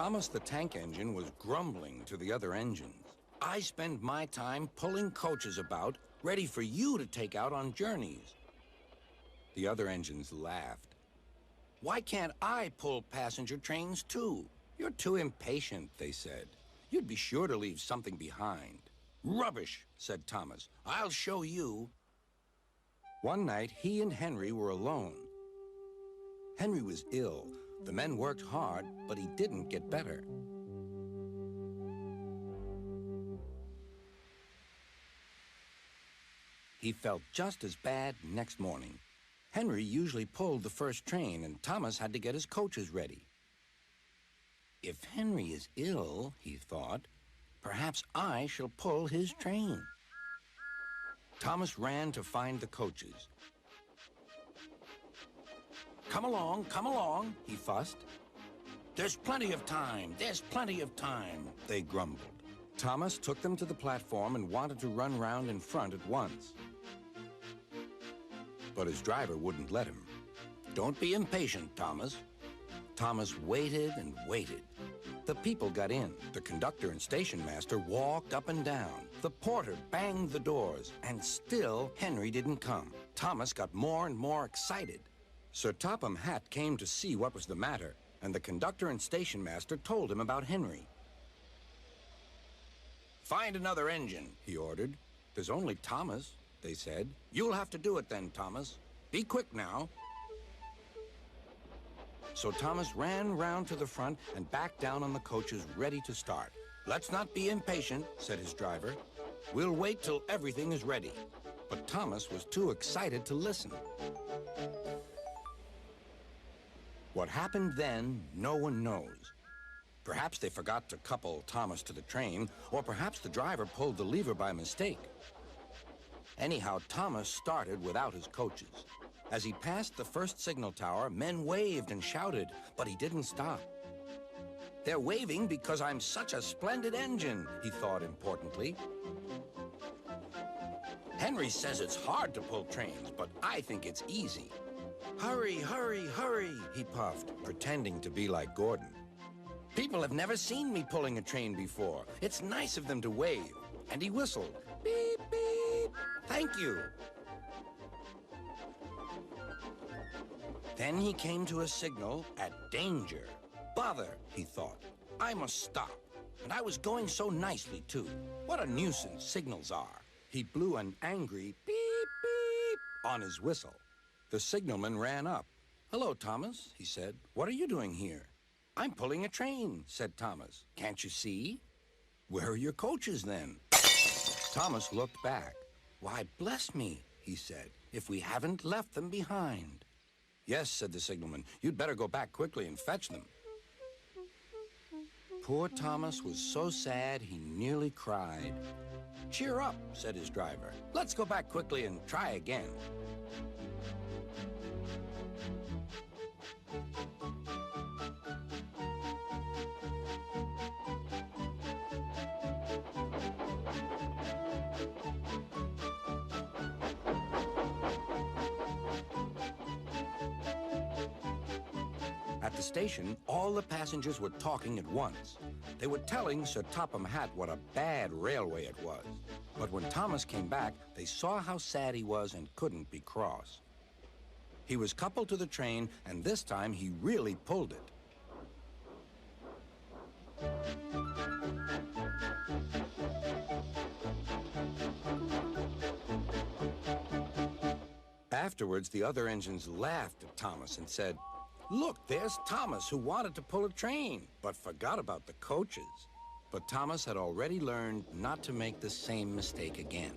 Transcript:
Thomas the Tank Engine was grumbling to the other engines. I spend my time pulling coaches about, ready for you to take out on journeys. The other engines laughed. Why can't I pull passenger trains too? You're too impatient, they said. You'd be sure to leave something behind. Rubbish, said Thomas. I'll show you. One night, he and Henry were alone. Henry was ill. The men worked hard, but he didn't get better. He felt just as bad next morning. Henry usually pulled the first train, and Thomas had to get his coaches ready. If Henry is ill, he thought, perhaps I shall pull his train. Thomas ran to find the coaches. Come along, he fussed. There's plenty of time, they grumbled. Thomas took them to the platform and wanted to run round in front at once. But his driver wouldn't let him. Don't be impatient, Thomas. Thomas waited and waited. The people got in. The conductor and station master walked up and down. The porter banged the doors, and still Henry didn't come. Thomas got more and more excited. Sir Topham Hatt came to see what was the matter, and the conductor and station master told him about Henry. Find another engine, he ordered. There's only Thomas, they said. You'll have to do it then, Thomas. Be quick now. So Thomas ran round to the front and back down on the coaches, ready to start. Let's not be impatient, said his driver. We'll wait till everything is ready. But Thomas was too excited to listen. What happened then, no one knows. Perhaps they forgot to couple Thomas to the train, or perhaps the driver pulled the lever by mistake. Anyhow, Thomas started without his coaches. As he passed the first signal tower, men waved and shouted, but he didn't stop. They're waving because I'm such a splendid engine, he thought importantly. Henry says it's hard to pull trains, but I think it's easy. Hurry, hurry, hurry, he puffed, pretending to be like Gordon. People have never seen me pulling a train before. It's nice of them to wave. And he whistled, beep, beep, thank you. Then he came to a signal at danger. Bother, he thought. I must stop. And I was going so nicely, too. What a nuisance signals are. He blew an angry beep, beep on his whistle. The signalman ran up. Hello, Thomas, he said. What are you doing here? I'm pulling a train, said Thomas. Can't you see? Where are your coaches, then? Thomas looked back. Why, bless me, he said, if we haven't left them behind. Yes, said the signalman. You'd better go back quickly and fetch them. Poor Thomas was so sad he nearly cried. Cheer up, said his driver. Let's go back quickly and try again. At the station, all the passengers were talking at once. They were telling Sir Topham Hatt what a bad railway it was. But when Thomas came back, they saw how sad he was and couldn't be cross. He was coupled to the train, and this time he really pulled it. Afterwards, the other engines laughed at Thomas and said, Look, there's Thomas, who wanted to pull a train, but forgot about the coaches. But Thomas had already learned not to make the same mistake again.